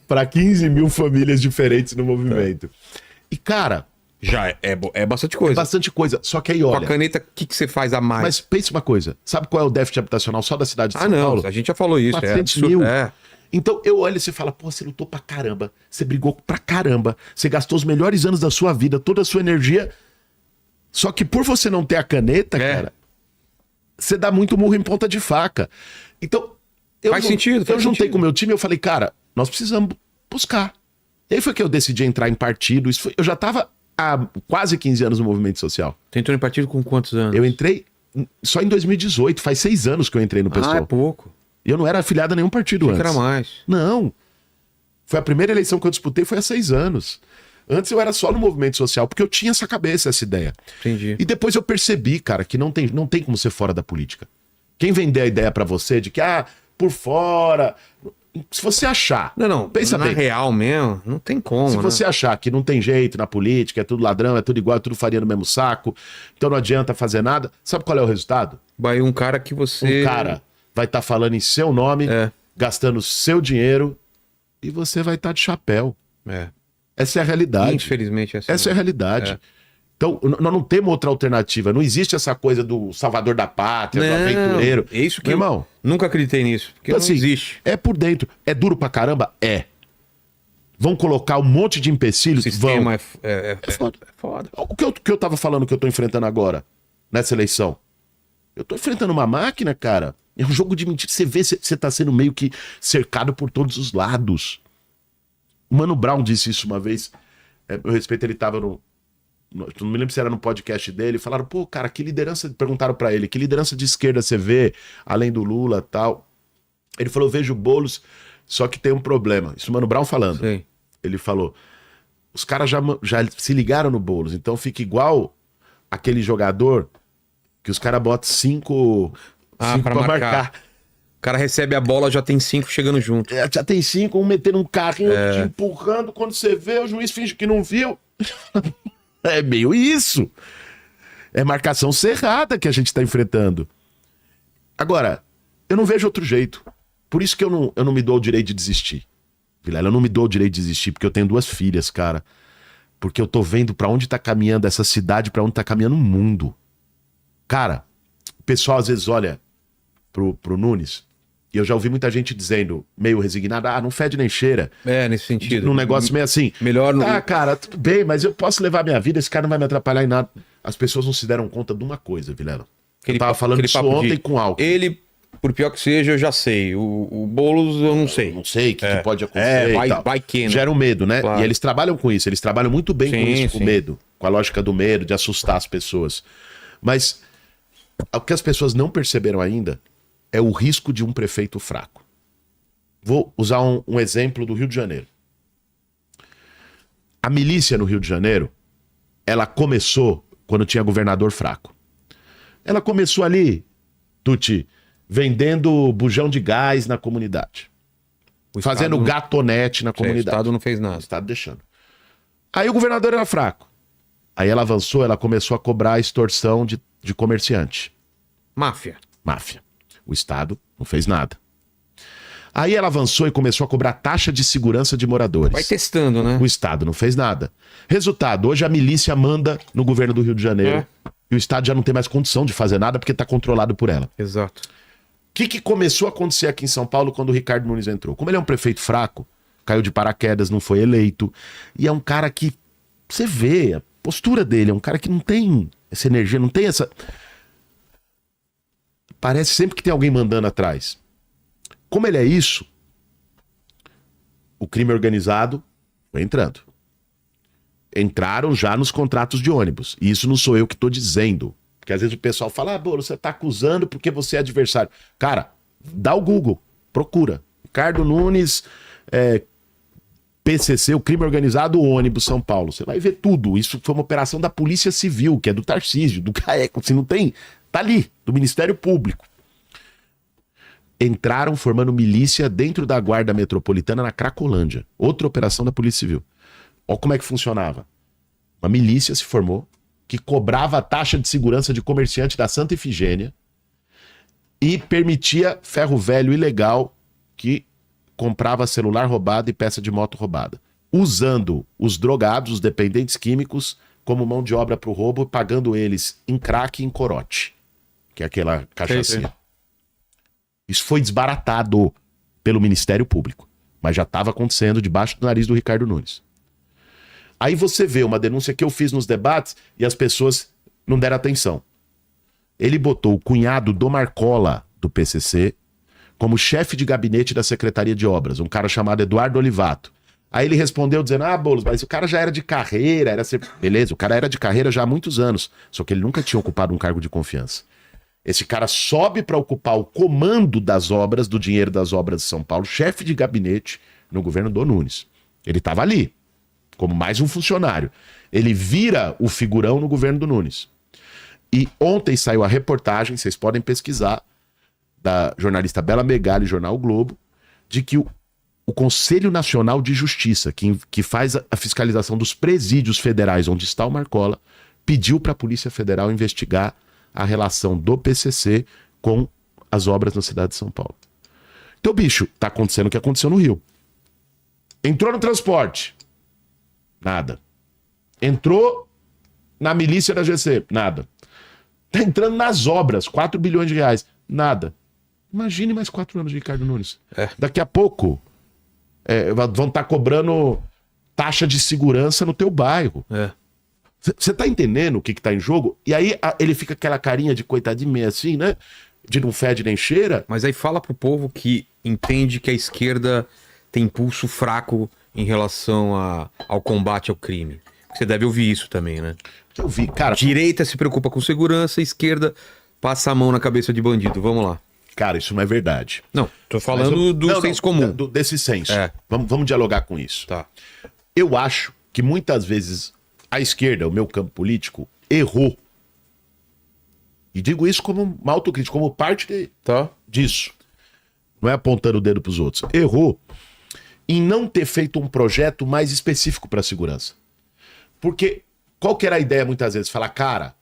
para 15 mil famílias diferentes no movimento. E, cara... Já é bastante coisa. É bastante coisa. Só que aí, olha... Com a caneta, o que você faz a mais? Mas pense uma coisa. Sabe qual é o déficit habitacional só da cidade de São Paulo? A gente já falou isso. 400 mil. Então eu olho e você fala, pô, você lutou pra caramba. Você brigou pra caramba. Você gastou os melhores anos da sua vida, toda a sua energia. Só que por você não ter a caneta, cara, você dá muito murro em ponta de faca. Então... Faz sentido. Eu juntei com o meu time e eu falei, cara, nós precisamos buscar. E aí foi que eu decidi entrar em partido. Eu já tava há quase 15 anos no movimento social. Você entrou em partido com quantos anos? Eu entrei só em 2018. Faz 6 anos que eu entrei no PSOL. É pouco. E eu não era afiliado a nenhum partido antes. Era mais. Não. Foi a primeira eleição que eu disputei, foi há 6 anos. Antes eu era só no movimento social, porque eu tinha essa cabeça, essa ideia. Entendi. E depois eu percebi, cara, que não tem como ser fora da política. Quem vender a ideia pra você de que, por fora... Se você achar... Não, pensa bem. Na real mesmo, não tem como, Se você achar que não tem jeito na política, é tudo ladrão, é tudo igual, é tudo farinha no mesmo saco, então não adianta fazer nada, sabe qual é o resultado? Vai um cara que você... Um cara vai estar falando em seu nome, gastando seu dinheiro, e você vai estar de chapéu. Essa é a realidade. Infelizmente é assim. Essa é a realidade. Então, nós não temos outra alternativa. Não existe essa coisa do salvador da pátria, do aventureiro. É isso que meu irmão, nunca acreditei nisso. Porque então, não existe. É por dentro. É duro pra caramba? É. Vão colocar um monte de empecilhos? O sistema é foda. É foda. O que eu tava falando que eu tô enfrentando agora, nessa eleição? Eu tô enfrentando uma máquina, cara. É um jogo de mentira. Você vê, você tá sendo meio que cercado por todos os lados. O Mano Brown disse isso uma vez. Eu respeito, ele tava no... Não me lembro se era no podcast dele. Falaram, pô, cara, que liderança... Perguntaram pra ele, que liderança de esquerda você vê, além do Lula e tal. Ele falou, vejo o Boulos, só que tem um problema. Isso o Mano Brown falando. Sim. Ele falou, os caras já se ligaram no Boulos, então fica aquele jogador que os caras botam 5 pra marcar. O cara recebe a bola, já tem 5 chegando junto. Já tem 5, um metendo um carrinho, te empurrando. Quando você vê, o juiz finge que não viu. É meio isso. É marcação cerrada que a gente tá enfrentando. Agora, eu não vejo outro jeito. Por isso que eu não me dou o direito de desistir. Vilela, eu não me dou o direito de desistir, porque eu tenho 2 filhas, cara. Porque eu tô vendo pra onde tá caminhando essa cidade, pra onde tá caminhando o mundo. Cara, o pessoal às vezes olha pro Nunes, e eu já ouvi muita gente dizendo, meio resignada, não fede nem cheira. Nesse sentido. Num negócio meio assim. Melhor não. Cara, tudo bem, mas eu posso levar minha vida, esse cara não vai me atrapalhar em nada. As pessoas não se deram conta de uma coisa, Vilela. Eu tava falando disso ontem com o Alckmin. Ele, por pior que seja, eu já sei. O Boulos, eu não sei. Eu não sei o que pode acontecer. Vai que, né? Gera um medo, né? Claro. E eles trabalham com isso. Eles trabalham muito bem com isso, com medo. Com a lógica do medo, de assustar as pessoas. Mas o que as pessoas não perceberam ainda é o risco de um prefeito fraco. Vou usar um exemplo do Rio de Janeiro. A milícia no Rio de Janeiro, ela começou quando tinha governador fraco. Ela começou ali, Tuti, vendendo bujão de gás na comunidade. Fazendo gatonete na comunidade. O Estado não fez nada. O Estado deixando. Aí o governador era fraco. Aí ela avançou, ela começou a cobrar extorsão de comerciante. Máfia. O Estado não fez nada. Aí ela avançou e começou a cobrar taxa de segurança de moradores. Vai testando, né? O Estado não fez nada. Resultado, hoje a milícia manda no governo do Rio de Janeiro. E o Estado já não tem mais condição de fazer nada porque está controlado por ela. Exato. O que começou a acontecer aqui em São Paulo quando o Ricardo Nunes entrou? Como ele é um prefeito fraco, caiu de paraquedas, não foi eleito. E é um cara que, você vê, a postura dele, é um cara que não tem essa energia, não tem essa... Parece sempre que tem alguém mandando atrás. Como ele é isso, o crime organizado foi entrando. Entraram já nos contratos de ônibus. E isso não sou eu que estou dizendo. Porque às vezes o pessoal fala, Bolo, você está acusando porque você é adversário. Cara, dá o Google, procura. Ricardo Nunes, PCC, o crime organizado, ônibus São Paulo. Você vai ver tudo. Isso foi uma operação da Polícia Civil, que é do Tarcísio, do CAECO. Se não tem, tá ali, do Ministério Público. Entraram formando milícia dentro da Guarda Metropolitana na Cracolândia. Outra operação da Polícia Civil. Olha como é que funcionava. Uma milícia se formou que cobrava a taxa de segurança de comerciante da Santa Efigênia e permitia ferro velho ilegal que comprava celular roubado e peça de moto roubada, usando os drogados, os dependentes químicos, como mão de obra para o roubo, pagando eles em crack e em corote, que é aquela cachaçinha. Isso foi desbaratado pelo Ministério Público, mas já estava acontecendo debaixo do nariz do Ricardo Nunes. Aí você vê uma denúncia que eu fiz nos debates e as pessoas não deram atenção. Ele botou o cunhado do Marcola, do PCC, como chefe de gabinete da Secretaria de Obras, um cara chamado Eduardo Olivato. Aí ele respondeu dizendo, Boulos, mas o cara já era de carreira, beleza, o cara era de carreira já há muitos anos, só que ele nunca tinha ocupado um cargo de confiança. Esse cara sobe para ocupar o comando das obras, do dinheiro das obras de São Paulo, chefe de gabinete no governo do Nunes. Ele estava ali, como mais um funcionário. Ele vira o figurão no governo do Nunes. E ontem saiu a reportagem, vocês podem pesquisar, da jornalista Bela Megali, jornal o Globo, de que o Conselho Nacional de Justiça, que faz a fiscalização dos presídios federais onde está o Marcola, pediu para a Polícia Federal investigar a relação do PCC com as obras na cidade de São Paulo. Então, bicho, tá acontecendo o que aconteceu no Rio. Entrou no transporte, nada. Entrou na milícia da GC, nada. Tá entrando nas obras, 4 bilhões de reais, nada. Imagine mais 4 anos de Ricardo Nunes. Daqui a pouco vão estar cobrando taxa de segurança no teu bairro. Você tá entendendo o que tá em jogo? E aí ele fica aquela carinha de coitadinho meio assim, né? De não fede nem cheira. Mas aí fala pro povo que entende que a esquerda tem pulso fraco em relação ao combate ao crime. Você deve ouvir isso também, né? Eu vi, cara. Direita se preocupa com segurança, esquerda passa a mão na cabeça de bandido. Vamos lá. Cara, isso não é verdade. Não, tô falando do senso comum. Desse senso. Vamos dialogar com isso. Tá. Eu acho que muitas vezes a esquerda, o meu campo político, errou. E digo isso como uma autocrítica, como parte disso. Não é apontando o dedo pros outros. Errou em não ter feito um projeto mais específico para a segurança. Porque qual que era a ideia muitas vezes? Falar, cara,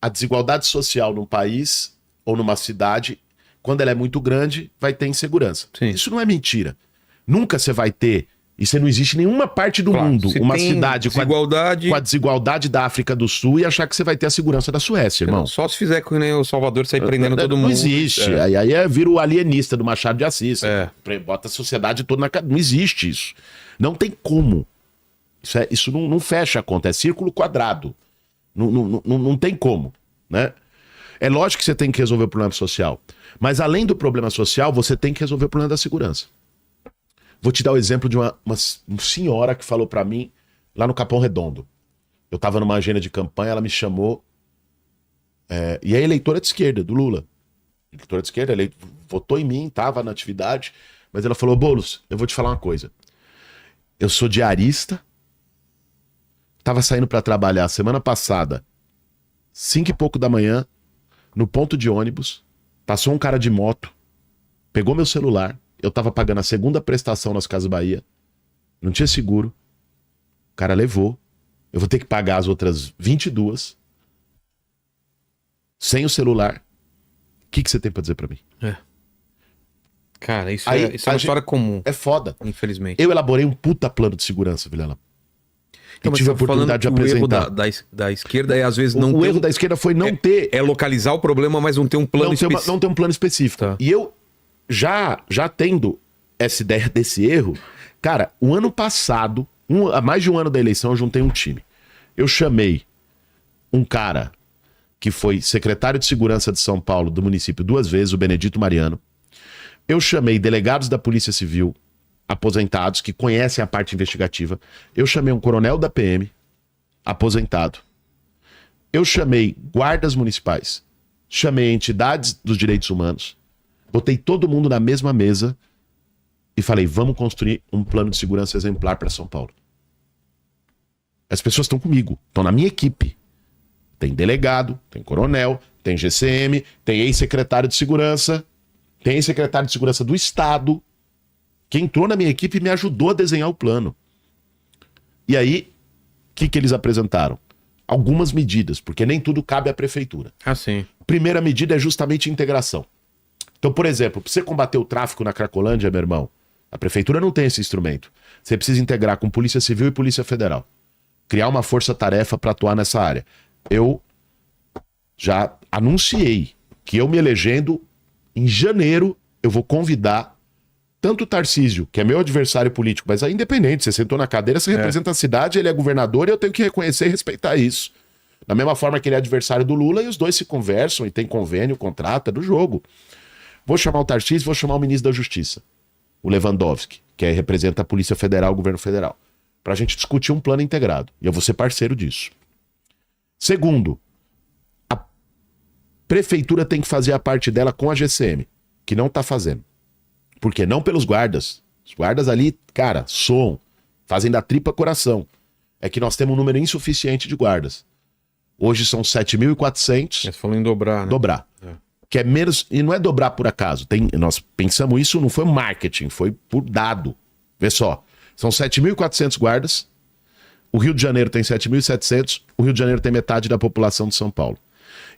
a desigualdade social num país ou numa cidade, quando ela é muito grande, vai ter insegurança. Sim. Isso não é mentira. Nunca você vai ter, e você não existe em nenhuma parte do mundo, uma cidade com a desigualdade da África do Sul e achar que você vai ter a segurança da Suécia, irmão. Só se fizer com o Salvador sair prendendo todo mundo. Não existe. Aí vira o alienista do Machado de Assis. Bota a sociedade toda na cadeia. Não existe isso. Não tem como. Isso não fecha a conta. É círculo quadrado. Não tem como, né? É lógico que você tem que resolver o problema social. Mas além do problema social, você tem que resolver o problema da segurança. Vou te dar o exemplo de uma senhora que falou pra mim lá no Capão Redondo. Eu tava numa agenda de campanha, ela me chamou. E é eleitora de esquerda, do Lula. Eleitora de esquerda, votou em mim, tava na atividade. Mas ela falou, Boulos, eu vou te falar uma coisa. Eu sou diarista. Tava saindo pra trabalhar semana passada, 5 e pouco da manhã, no ponto de ônibus, passou um cara de moto, pegou meu celular, eu tava pagando a segunda prestação nas Casas Bahia, não tinha seguro, o cara levou, eu vou ter que pagar as outras 22, sem o celular. O que você tem pra dizer pra mim? Cara, isso é uma história comum. É foda. Infelizmente. Eu elaborei um puta plano de segurança, Vilela. Então, tive a oportunidade de apresentar. O erro da esquerda é, às vezes, não ter... O erro da esquerda foi não ter... É localizar o problema, mas não ter um plano específico. Não ter um plano específico. Tá. E eu, já tendo essa ideia desse erro, cara, o ano passado, há mais de um ano da eleição, eu juntei um time. Eu chamei um cara que foi secretário de segurança de São Paulo, do município, 2 vezes, o Benedito Mariano. Eu chamei delegados da Polícia Civil, aposentados, que conhecem a parte investigativa. Eu chamei um coronel da PM, aposentado. Eu chamei guardas municipais. Chamei entidades dos direitos humanos. Botei todo mundo na mesma mesa e falei, vamos construir um plano de segurança exemplar para São Paulo. As pessoas estão comigo, estão na minha equipe. Tem delegado, tem coronel, tem GCM, tem ex-secretário de segurança, tem ex-secretário de segurança do Estado, que entrou na minha equipe e me ajudou a desenhar o plano. E aí, o que eles apresentaram? Algumas medidas, porque nem tudo cabe à prefeitura. Ah, sim. Primeira medida é justamente integração. Então, por exemplo, para você combater o tráfico na Cracolândia, meu irmão, a prefeitura não tem esse instrumento. Você precisa integrar com Polícia Civil e Polícia Federal. Criar uma força-tarefa para atuar nessa área. Eu já anunciei que eu me elegendo, em janeiro, eu vou convidar tanto o Tarcísio, que é meu adversário político, mas é independente, você sentou na cadeira, você representa a cidade, ele é governador e eu tenho que reconhecer e respeitar isso. Da mesma forma que ele é adversário do Lula e os dois se conversam e tem convênio, contrato, é do jogo. Vou chamar o Tarcísio, vou chamar o ministro da Justiça, o Lewandowski, que representa a Polícia Federal, o governo federal, pra gente discutir um plano integrado. E eu vou ser parceiro disso. Segundo, a prefeitura tem que fazer a parte dela com a GCM, que não tá fazendo. Por quê? Não pelos guardas. Os guardas ali, cara, soam, fazem da tripa coração. É que nós temos um número insuficiente de guardas. Hoje são 7.400. Você falou em dobrar, né? Dobrar. Que é menos. E não é dobrar por acaso. Nós pensamos isso, não foi marketing, foi por dado. Vê só. São 7.400 guardas. O Rio de Janeiro tem 7.700. O Rio de Janeiro tem metade da população de São Paulo.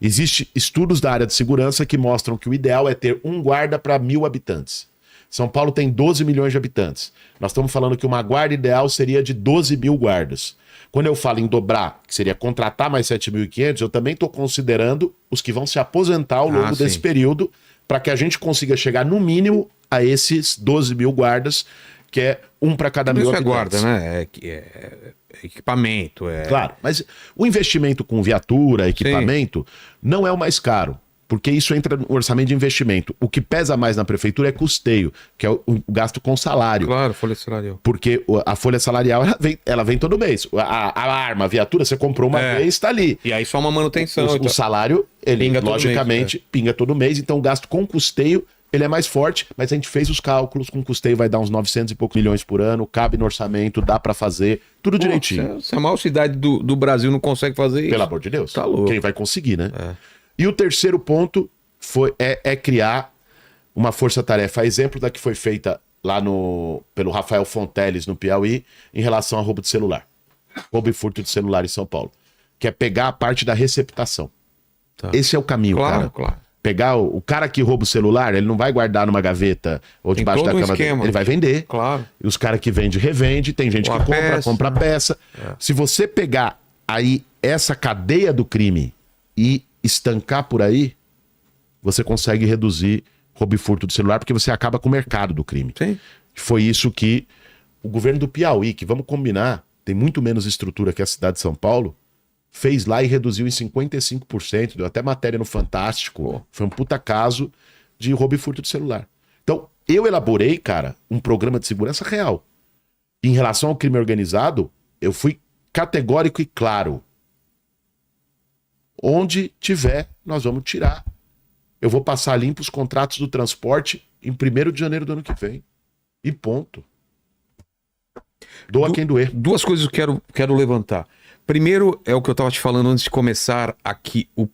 Existem estudos da área de segurança que mostram que o ideal é ter um guarda para 1.000 habitantes. São Paulo tem 12 milhões de habitantes. Nós estamos falando que uma guarda ideal seria de 12.000 guardas. Quando eu falo em dobrar, que seria contratar mais 7.500, eu também estou considerando os que vão se aposentar ao longo desse período, para que a gente consiga chegar no mínimo a esses 12.000 guardas, que é um para cada 1.000 habitantes. Isso é guarda, né? É equipamento. Claro, mas o investimento com viatura, equipamento, não é o mais caro. Porque isso entra no orçamento de investimento. O que pesa mais na prefeitura é custeio, que é o gasto com salário. Claro, folha salarial. Porque a folha salarial, ela vem todo mês. A arma, a viatura, você comprou uma vez, está ali. E aí só uma manutenção. O salário, ele pinga logicamente, pinga todo mês. Então o gasto com custeio, ele é mais forte. Mas a gente fez os cálculos, com custeio vai dar uns 900 e poucos milhões por ano. Cabe no orçamento, dá para fazer, tudo direitinho. Se a maior cidade do Brasil não consegue fazer isso. Pelo amor de Deus. Tá louco. Quem vai conseguir, né? E o terceiro ponto é criar uma força-tarefa, a exemplo da que foi feita lá pelo Rafael Fonteles, no Piauí, em relação a roubo de celular. Roubo e furto de celular em São Paulo. Que é pegar a parte da receptação. Tá. Esse é o caminho, cara. Claro. Pegar o cara que rouba o celular, ele não vai guardar numa gaveta ou debaixo da cama dele. Ele vai vender. Claro. E os caras que vendem, revende. Tem gente que compra peça. Se você pegar aí essa cadeia do crime e estancar por aí, você consegue reduzir roubo e furto de celular, porque você acaba com o mercado do crime. Sim. Foi isso que o governo do Piauí, que vamos combinar, tem muito menos estrutura que a cidade de São Paulo, fez lá e reduziu em 55%, deu até matéria no Fantástico. Foi um puta caso de roubo e furto de celular. Então, eu elaborei, cara, um programa de segurança real. Em relação ao crime organizado, eu fui categórico e claro. Onde tiver, nós vamos tirar. Eu vou passar limpo os contratos do transporte em 1º de janeiro do ano que vem. E ponto. Doa quem doer. Duas coisas que eu quero levantar. Primeiro, é o que eu estava te falando antes de começar aqui o